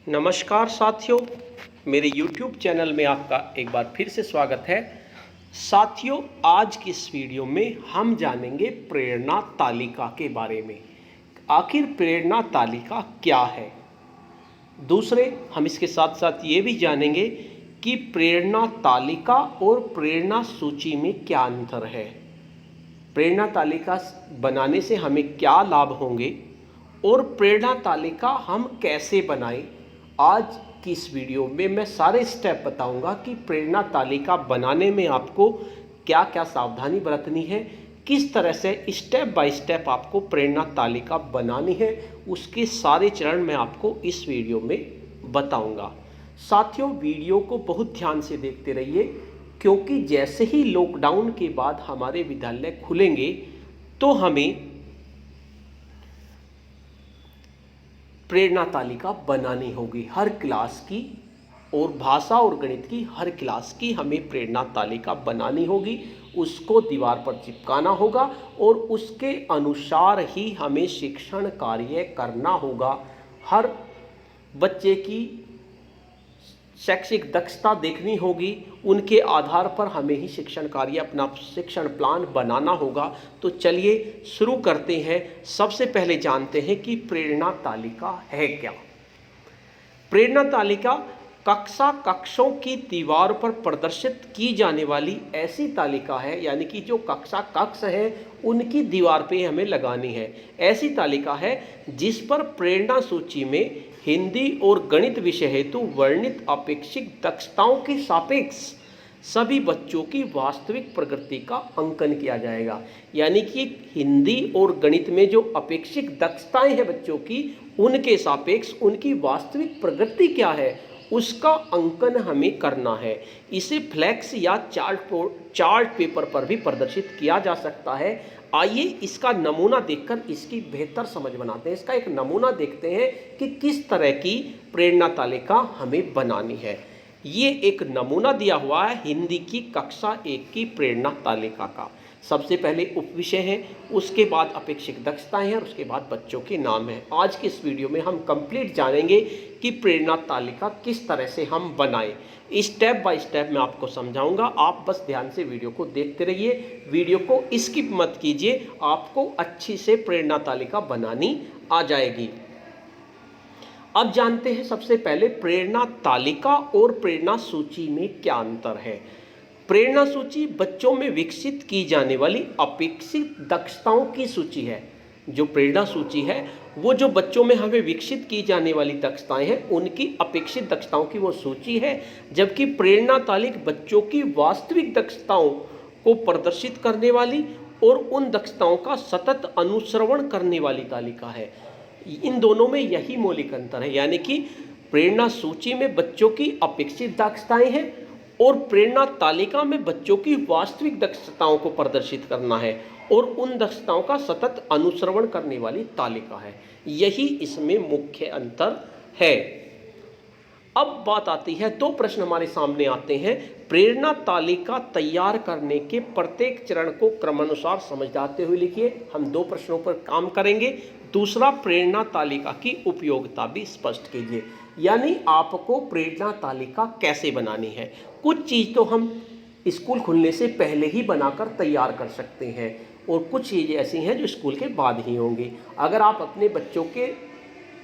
नमस्कार साथियों, मेरे YouTube चैनल में आपका एक बार फिर से स्वागत है। साथियों, आज की इस वीडियो में हम जानेंगे प्रेरणा तालिका के बारे में। आखिर प्रेरणा तालिका क्या है। दूसरे, हम इसके साथ साथ ये भी जानेंगे कि प्रेरणा तालिका और प्रेरणा सूची में क्या अंतर है। प्रेरणा तालिका बनाने से हमें क्या लाभ होंगे और प्रेरणा तालिका हम कैसे बनाएं। आज की इस वीडियो में मैं सारे स्टेप बताऊंगा कि प्रेरणा तालिका बनाने में आपको क्या क्या सावधानी बरतनी है, किस तरह से स्टेप बाय स्टेप आपको प्रेरणा तालिका बनानी है, उसके सारे चरण मैं आपको इस वीडियो में बताऊंगा। साथियों, वीडियो को बहुत ध्यान से देखते रहिए, क्योंकि जैसे ही लॉकडाउन के बाद हमारे विद्यालय खुलेंगे तो हमें प्रेरणा तालिका बनानी होगी हर क्लास की, और भाषा और गणित की हर क्लास की हमें प्रेरणा तालिका बनानी होगी। उसको दीवार पर चिपकाना होगा और उसके अनुसार ही हमें शिक्षण कार्य करना होगा। हर बच्चे की शैक्षिक दक्षता देखनी होगी, उनके आधार पर हमें ही शिक्षण कार्य, अपना शिक्षण प्लान बनाना होगा। तो चलिए शुरू करते हैं। सबसे पहले जानते हैं कि प्रेरणा तालिका है क्या। प्रेरणा तालिका कक्षों की दीवार पर प्रदर्शित की जाने वाली ऐसी तालिका है, यानी कि जो कक्ष है उनकी दीवार पे हमें लगानी है। ऐसी तालिका है जिस पर प्रेरणा सूची में हिंदी और गणित विषय हेतु वर्णित अपेक्षित दक्षताओं के सापेक्ष सभी बच्चों की वास्तविक प्रगति का अंकन किया जाएगा। यानी कि हिंदी और गणित में जो अपेक्षित दक्षताएं हैं बच्चों की, उनके सापेक्ष उनकी वास्तविक प्रगति क्या है उसका अंकन हमें करना है। इसे फ्लैक्स या चार्ट पेपर पर भी प्रदर्शित किया जा सकता है। आइए इसका नमूना देखकर इसकी बेहतर समझ बनाते हैं। इसका एक नमूना देखते हैं कि किस तरह की प्रेरणा तालिका हमें बनानी है। ये एक नमूना दिया हुआ है हिंदी की कक्षा 1 की प्रेरणा तालिका का। सबसे पहले उपविषय है, उसके बाद अपेक्षित दक्षताएं हैं और उसके बाद बच्चों के नाम हैं। आज के इस वीडियो में हम कंप्लीट जानेंगे कि प्रेरणा तालिका किस तरह से हम बनाएं। स्टेप बाय स्टेप मैं आपको समझाऊंगा, आप बस ध्यान से वीडियो को देखते रहिए, वीडियो को स्किप मत कीजिए, आपको अच्छी से प्रेरणा तालिका बनानी आ जाएगी। अब जानते हैं सबसे पहले प्रेरणा तालिका और प्रेरणा सूची में क्या अंतर है। प्रेरणा सूची बच्चों में विकसित की जाने वाली अपेक्षित दक्षताओं की सूची है। जो प्रेरणा सूची है वो जो बच्चों में हमें विकसित की जाने वाली दक्षताएं हैं उनकी अपेक्षित दक्षताओं की वो सूची है, जबकि प्रेरणा तालिका बच्चों की वास्तविक दक्षताओं को प्रदर्शित करने वाली और उन दक्षताओं का सतत अनुश्रवण करने वाली तालिका है। इन दोनों में यही मौलिक अंतर है, यानी कि प्रेरणा सूची में बच्चों की अपेक्षित दक्षताएं हैं और प्रेरणा तालिका में बच्चों की वास्तविक दक्षताओं को प्रदर्शित करना है और उन दक्षताओं का सतत अनुश्रवण करने वाली तालिका है। यही इसमें मुख्य अंतर है। अब बात आती है, दो प्रश्न हमारे सामने आते हैं। प्रेरणा तालिका तैयार करने के प्रत्येक चरण को क्रमानुसार समझाते हुए लिखिए। हम दो प्रश्नों पर काम करेंगे। दूसरा, प्रेरणा तालिका की उपयोगिता भी स्पष्ट कीजिए, यानी आपको प्रेरणा तालिका कैसे बनानी है। कुछ चीज़ तो हम स्कूल खुलने से पहले ही बनाकर तैयार कर सकते हैं और कुछ चीज़ें ऐसी हैं जो स्कूल के बाद ही होंगी। अगर आप अपने बच्चों के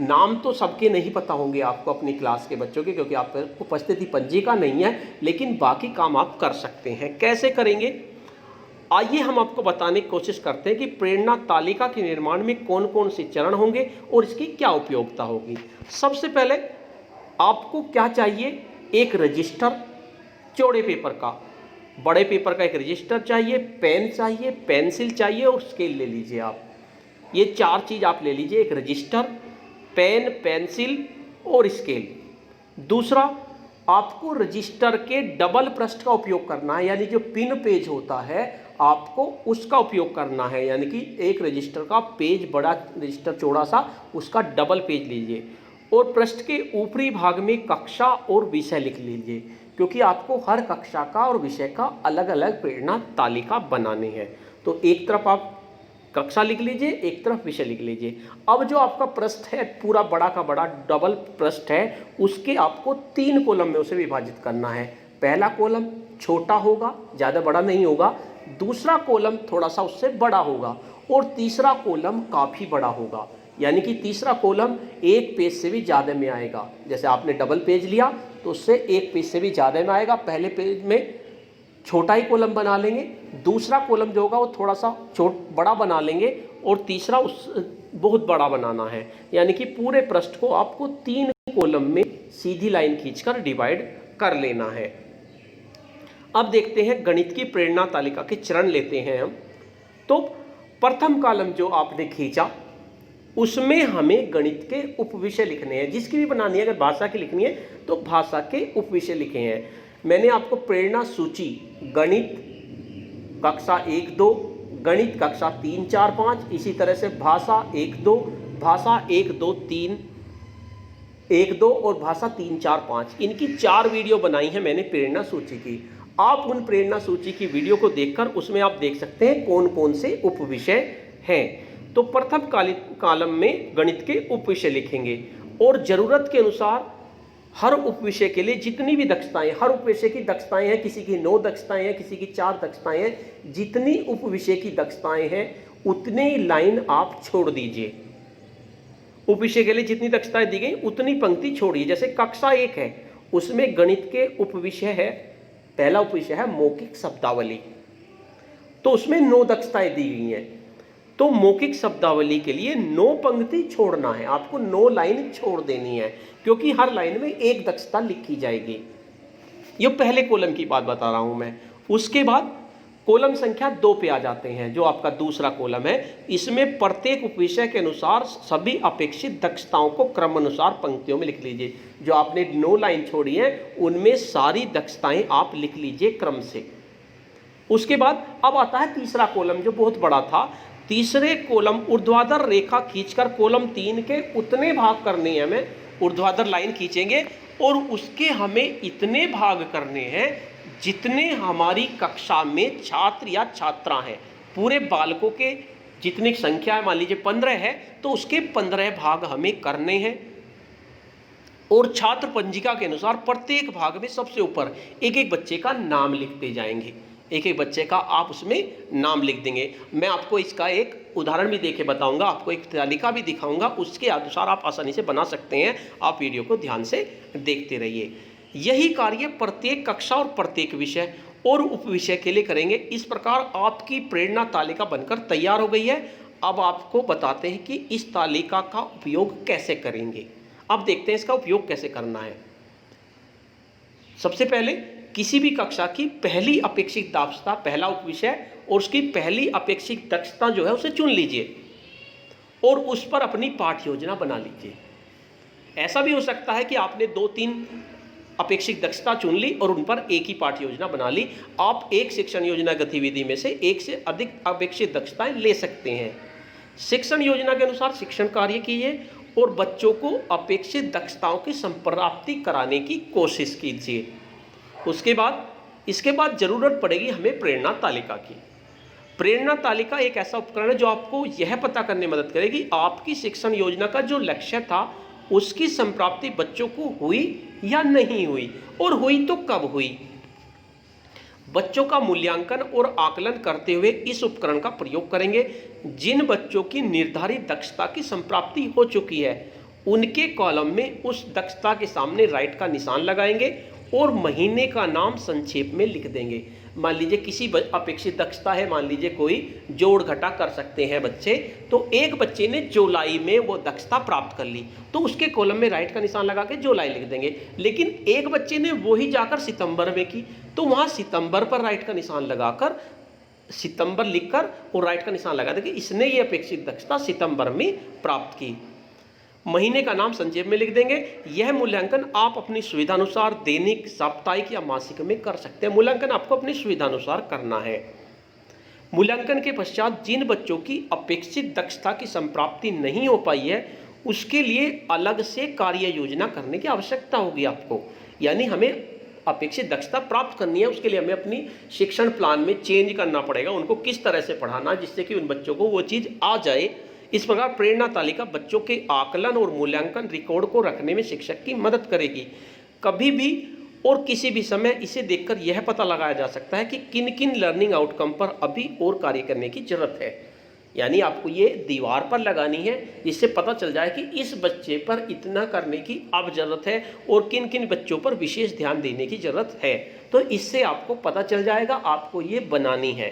नाम तो सबके नहीं पता होंगे आपको, अपनी क्लास के बच्चों के, क्योंकि आप उपस्थिति पंजिका नहीं है, लेकिन बाकी काम आप कर सकते हैं। कैसे करेंगे, आइए हम आपको बताने की कोशिश करते हैं कि प्रेरणा तालिका के निर्माण में कौन कौन से चरण होंगे और इसकी क्या उपयोगिता होगी। सबसे पहले आपको क्या चाहिए, एक रजिस्टर चौड़े पेपर का, बड़े पेपर का एक रजिस्टर चाहिए, पेन चाहिए, पेंसिल चाहिए और स्केल ले लीजिए। आप ये चार चीज़ आप ले लीजिए, एक रजिस्टर, पेन, पेंसिल और स्केल। दूसरा, आपको रजिस्टर के डबल पृष्ठ का उपयोग करना है, यानी जो पिन पेज होता है आपको उसका उपयोग करना है। यानी कि एक रजिस्टर का पेज, बड़ा रजिस्टर चौड़ा सा, उसका डबल पेज लीजिए और पृष्ठ के ऊपरी भाग में कक्षा और विषय लिख लीजिए, क्योंकि आपको हर कक्षा का और विषय का अलग अलग प्रेरणा तालिका बनानी है। तो एक तरफ आप कक्षा लिख लीजिए, एक तरफ विषय लिख लीजिए। अब जो आपका पृष्ठ है पूरा बड़ा का बड़ा डबल पृष्ठ है, उसके आपको 3 कॉलम में उसे विभाजित करना है। पहला कॉलम छोटा होगा, ज़्यादा बड़ा नहीं होगा, दूसरा कॉलम थोड़ा सा उससे बड़ा होगा और तीसरा कॉलम काफ़ी बड़ा होगा। यानी कि तीसरा कॉलम एक पेज से भी ज़्यादा में आएगा। जैसे आपने डबल पेज लिया तो उससे एक पेज से भी ज़्यादा में आएगा। पहले पेज में छोटा ही कॉलम बना लेंगे, दूसरा कॉलम जो होगा वो थोड़ा सा बड़ा बना लेंगे और तीसरा उस बहुत बड़ा बनाना है। यानी कि पूरे पृष्ठ को आपको 3 कॉलम में सीधी लाइन खींचकर डिवाइड कर लेना है। अब देखते हैं गणित की प्रेरणा तालिका के चरण लेते हैं हम। तो प्रथम कॉलम जो आपने खींचा उसमें हमें गणित के उपविषय लिखने हैं। जिसकी भी बनानी है, अगर भाषा की लिखनी है तो भाषा के उपविषय लिखे हैं। मैंने आपको प्रेरणा सूची गणित कक्षा 1-2, गणित कक्षा 3-4-5, इसी तरह से भाषा 1-2, भाषा 1-2-3, 1-2 और भाषा 3-4-5, इनकी 4 वीडियो बनाई है मैंने प्रेरणा सूची की। आप उन प्रेरणा सूची की वीडियो को देखकर उसमें आप देख सकते हैं कौन कौन से उपविषय हैं। तो प्रथम कॉलम में गणित के उपविषय लिखेंगे और ज़रूरत के अनुसार हर उपविषय के लिए जितनी भी दक्षताएं, हर उपविषय की दक्षताएं हैं, किसी की 9 दक्षताएं हैं, किसी की 4 दक्षताएं हैं, जितनी उपविषय की दक्षताएं हैं उतनी लाइन आप छोड़ दीजिए। उपविषय के लिए जितनी दक्षताएं दी गई उतनी पंक्ति छोड़िए। जैसे कक्षा 1 है, उसमें गणित के उपविषय है, पहला उपविषय है मौखिक शब्दावली, तो उसमें 9 दक्षताएं दी गई हैं। तो मौखिक शब्दावली के लिए 9 पंक्ति छोड़ना है, आपको 9 लाइन छोड़ देनी है, क्योंकि हर लाइन में एक दक्षता लिखी जाएगी। ये पहले कॉलम की बात बता रहा हूं मैं। उसके बाद कॉलम संख्या 2 पे आ जाते हैं, जो आपका दूसरा कॉलम है। इसमें प्रत्येक उपविषय के अनुसार सभी अपेक्षित दक्षताओं को क्रमानुसार पंक्तियों में लिख लीजिए। जो आपने 9 लाइन छोड़ी है उनमें सारी दक्षताएं आप लिख लीजिए क्रम से। उसके बाद अब आता है तीसरा कॉलम जो बहुत बड़ा था। तीसरे कॉलम ऊर्ध्वाधर रेखा खींचकर कॉलम 3 के उतने भाग करने हैं, हमें ऊर्ध्वाधर लाइन खींचेंगे और उसके हमें इतने भाग करने हैं जितने हमारी कक्षा में छात्र या छात्रा हैं। पूरे बालकों के जितनी संख्या है, मान लीजिए 15 है, तो उसके 15 भाग हमें करने हैं। और छात्र पंजिका के अनुसार प्रत्येक भाग में सबसे ऊपर एक एक बच्चे का नाम लिखते जाएंगे, एक एक बच्चे का आप उसमें नाम लिख देंगे। मैं आपको इसका एक उदाहरण भी देके बताऊंगा, आपको एक तालिका भी दिखाऊंगा, उसके अनुसार आप आसानी से बना सकते हैं। आप वीडियो को ध्यान से देखते रहिए। यही कार्य प्रत्येक कक्षा और प्रत्येक विषय और उपविषय के लिए करेंगे। इस प्रकार आपकी प्रेरणा तालिका बनकर तैयार हो गई है। अब आपको बताते हैं कि इस तालिका का उपयोग कैसे करेंगे। अब देखते हैं इसका उपयोग कैसे करना है। सबसे पहले किसी भी कक्षा की पहली अपेक्षित दक्षता, पहला उपविषय और उसकी पहली अपेक्षित दक्षता जो है उसे चुन लीजिए और उस पर अपनी पाठ्य योजना बना लीजिए। ऐसा भी हो सकता है कि आपने 2-3 अपेक्षित दक्षता चुन ली और उन पर एक ही पाठ्य योजना बना ली। आप एक शिक्षण योजना गतिविधि में से एक से अधिक अपेक्षित दक्षताएं ले सकते हैं। शिक्षण योजना के अनुसार शिक्षण कार्य कीजिए और बच्चों को अपेक्षित दक्षताओं की संप्राप्ति कराने की कोशिश कीजिए। इसके बाद जरूरत पड़ेगी हमें प्रेरणा तालिका की। प्रेरणा तालिका एक ऐसा उपकरण है जो आपको यह पता करने में मदद करेगी आपकी शिक्षण योजना का जो लक्ष्य था उसकी संप्राप्ति बच्चों को हुई या नहीं हुई, और हुई तो कब हुई। बच्चों का मूल्यांकन और आकलन करते हुए इस उपकरण का प्रयोग करेंगे। जिन बच्चों की निर्धारित दक्षता की संप्राप्ति हो चुकी है उनके कॉलम में उस दक्षता के सामने राइट का निशान लगाएंगे और महीने का नाम संक्षेप में लिख देंगे। मान लीजिए किसी अपेक्षित दक्षता है, मान लीजिए कोई जोड़ घटा कर सकते हैं बच्चे, तो एक बच्चे ने जुलाई में वो दक्षता प्राप्त कर ली तो उसके कॉलम में राइट का निशान लगा के जुलाई लिख देंगे। लेकिन एक बच्चे ने वही जाकर सितंबर में की तो वहाँ सितंबर पर राइट का निशान लगाकर सितंबर लिखकर और राइट का निशान लगा देंगे, इसने ये अपेक्षित दक्षता सितंबर में प्राप्त की। महीने का नाम संक्षेप में लिख देंगे। यह मूल्यांकन आप अपनी सुविधा अनुसार दैनिक, साप्ताहिक या मासिक में कर सकते हैं। मूल्यांकन आपको अपनी सुविधा अनुसार करना है। मूल्यांकन के पश्चात जिन बच्चों की अपेक्षित दक्षता की संप्राप्ति नहीं हो पाई है उसके लिए अलग से कार्य योजना करने की आवश्यकता होगी आपको। यानी हमें अपेक्षित दक्षता प्राप्त करनी है, उसके लिए हमें अपनी शिक्षण प्लान में चेंज करना पड़ेगा, उनको किस तरह से पढ़ाना जिससे कि उन बच्चों को वो चीज़ आ जाए। इस प्रकार प्रेरणा तालिका बच्चों के आकलन और मूल्यांकन रिकॉर्ड को रखने में शिक्षक की मदद करेगी। कभी भी और किसी भी समय इसे देखकर यह पता लगाया जा सकता है कि किन किन लर्निंग आउटकम पर अभी और कार्य करने की जरूरत है। यानी आपको ये दीवार पर लगानी है जिससे पता चल जाए कि इस बच्चे पर इतना करने की अब जरूरत है और किन किन बच्चों पर विशेष ध्यान देने की जरूरत है। तो इससे आपको पता चल जाएगा, आपको ये बनानी है।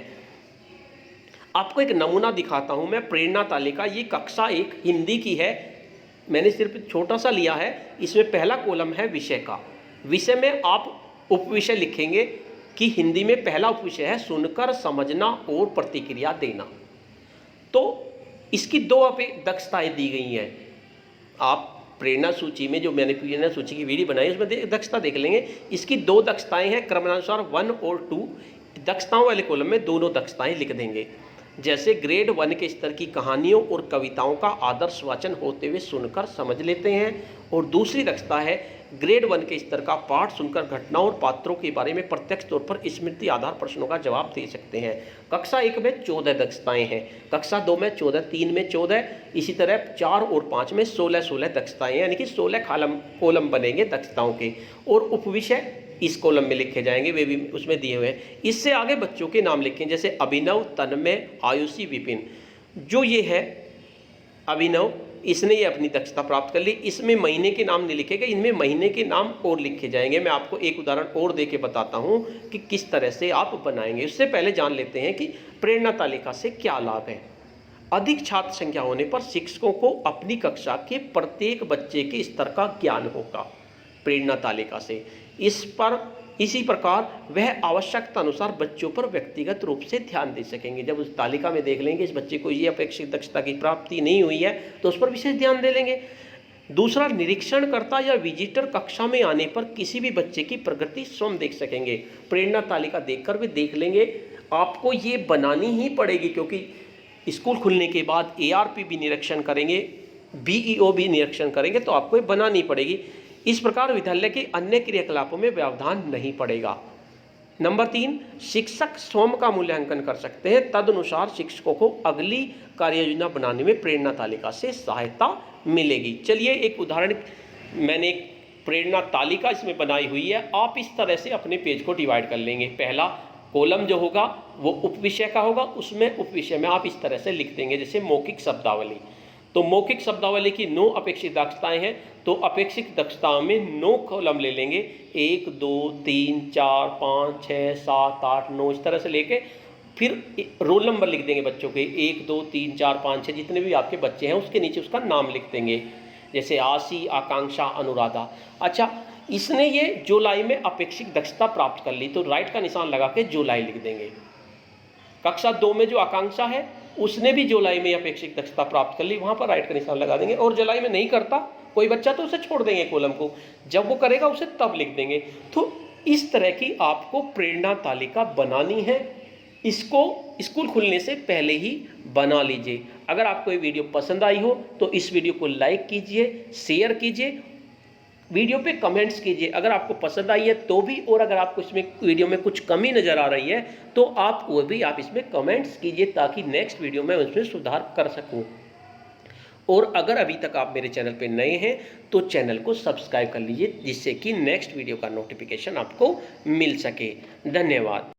आपको एक नमूना दिखाता हूं मैं, प्रेरणा तालिका। ये कक्षा 1 हिंदी की है, मैंने सिर्फ छोटा सा लिया है। इसमें पहला कॉलम है विषय का। विषय में आप उपविषय लिखेंगे कि हिंदी में पहला उपविषय है सुनकर समझना और प्रतिक्रिया देना। तो इसकी 2 दक्षताएं दी गई हैं। आप प्रेरणा सूची में, जो मैंने प्रेरणा सूची की वीडियो बनाई उसमें दक्षता देख लेंगे। इसकी 2 दक्षताएं हैं, क्रमानुसार 1 और 2। दक्षताओं वाले कॉलम में दोनों दक्षताएं लिख देंगे। जैसे ग्रेड 1 के स्तर की कहानियों और कविताओं का आदर्श वाचन होते हुए सुनकर समझ लेते हैं। और दूसरी दक्षता है ग्रेड 1 के स्तर का पाठ सुनकर घटनाओं और पात्रों के बारे में प्रत्यक्ष तौर पर स्मृति आधार प्रश्नों का जवाब दे सकते हैं। कक्षा 1 में 14 दक्षताएं हैं, कक्षा 2 में 14, 3 में 14, इसी तरह 4 और 5 में 16 दक्षताएं हैं, यानी कि 16 कॉलम बनेंगे दक्षताओं के। और उपविषय इस कॉलम में लिखे जाएंगे, वे भी उसमें दिए हुए हैं। इससे आगे बच्चों के नाम लिखें, जैसे अभिनव, तन्मय, आयुषी, विपिन। जो ये है अभिनव, इसने ये अपनी दक्षता प्राप्त कर ली। इसमें महीने के नाम नहीं लिखे गए, इनमें महीने के नाम और लिखे जाएंगे। मैं आपको एक उदाहरण और देके बताता हूँ कि किस तरह से आप बनाएंगे। उससे पहले जान लेते हैं कि प्रेरणा तालिका से क्या लाभ है। अधिक छात्र संख्या होने पर शिक्षकों को अपनी कक्षा के प्रत्येक बच्चे के स्तर का ज्ञान होगा प्रेरणा तालिका से। इसी प्रकार वह आवश्यकता अनुसार बच्चों पर व्यक्तिगत रूप से ध्यान दे सकेंगे। जब उस तालिका में देख लेंगे इस बच्चे को ये अपेक्षित दक्षता की प्राप्ति नहीं हुई है तो उस पर विशेष ध्यान दे लेंगे। दूसरा, निरीक्षणकर्ता या विजिटर कक्षा में आने पर किसी भी बच्चे की प्रगति स्वयं देख सकेंगे। प्रेरणा तालिका देखकर वे देख लेंगे। आपको ये बनानी ही पड़ेगी, क्योंकि स्कूल खुलने के बाद ARP भी निरीक्षण करेंगे, BEO भी निरीक्षण करेंगे, तो आपको ये बनानी पड़ेगी। इस प्रकार विद्यालय के अन्य क्रियाकलापों में व्यवधान नहीं पड़ेगा। नंबर 3, शिक्षक स्वयं का मूल्यांकन कर सकते हैं। तदनुसार शिक्षकों को अगली कार्ययोजना बनाने में प्रेरणा तालिका से सहायता मिलेगी। चलिए एक उदाहरण, मैंने एक प्रेरणा तालिका इसमें बनाई हुई है। आप इस तरह से अपने पेज को डिवाइड कर लेंगे। पहला कॉलम जो होगा वो उपविषय का होगा, उसमें उपविषय में आप इस तरह से लिख देंगे, जैसे मौखिक शब्दावली। तो मौखिक शब्दावली की 9 अपेक्षित दक्षताएं हैं, तो अपेक्षित दक्षताओं में 9 कॉलम ले लेंगे। 1 2 3 4 5 6 7 8 9 इस तरह से लेके फिर रोल नंबर लिख देंगे बच्चों के। 1 2 3 4 5 6 जितने भी आपके बच्चे हैं उसके नीचे उसका नाम लिख देंगे, जैसे आशी, आकांक्षा, अनुराधा। अच्छा, इसने ये जुलाई में अपेक्षित दक्षता प्राप्त कर ली, तो राइट का निशान लगा के जुलाई लिख देंगे। कक्षा 2 में जो आकांक्षा है उसने भी जुलाई में अपेक्षित दक्षता प्राप्त कर ली, वहाँ पर राइट का निशान लगा देंगे। और जुलाई में नहीं करता कोई बच्चा तो उसे छोड़ देंगे कॉलम को, जब वो करेगा उसे तब लिख देंगे। तो इस तरह की आपको प्रेरणा तालिका बनानी है। इसको स्कूल खुलने से पहले ही बना लीजिए। अगर आपको ये वीडियो पसंद आई हो तो इस वीडियो को लाइक कीजिए, शेयर कीजिए, वीडियो पे कमेंट्स कीजिए अगर आपको पसंद आई है तो भी, और अगर आपको इसमें वीडियो में कुछ कमी नज़र आ रही है तो आप इसमें कमेंट्स कीजिए, ताकि नेक्स्ट वीडियो में उसमें सुधार कर सकूं। और अगर अभी तक आप मेरे चैनल पे नए हैं तो चैनल को सब्सक्राइब कर लीजिए, जिससे कि नेक्स्ट वीडियो का नोटिफिकेशन आपको मिल सके। धन्यवाद।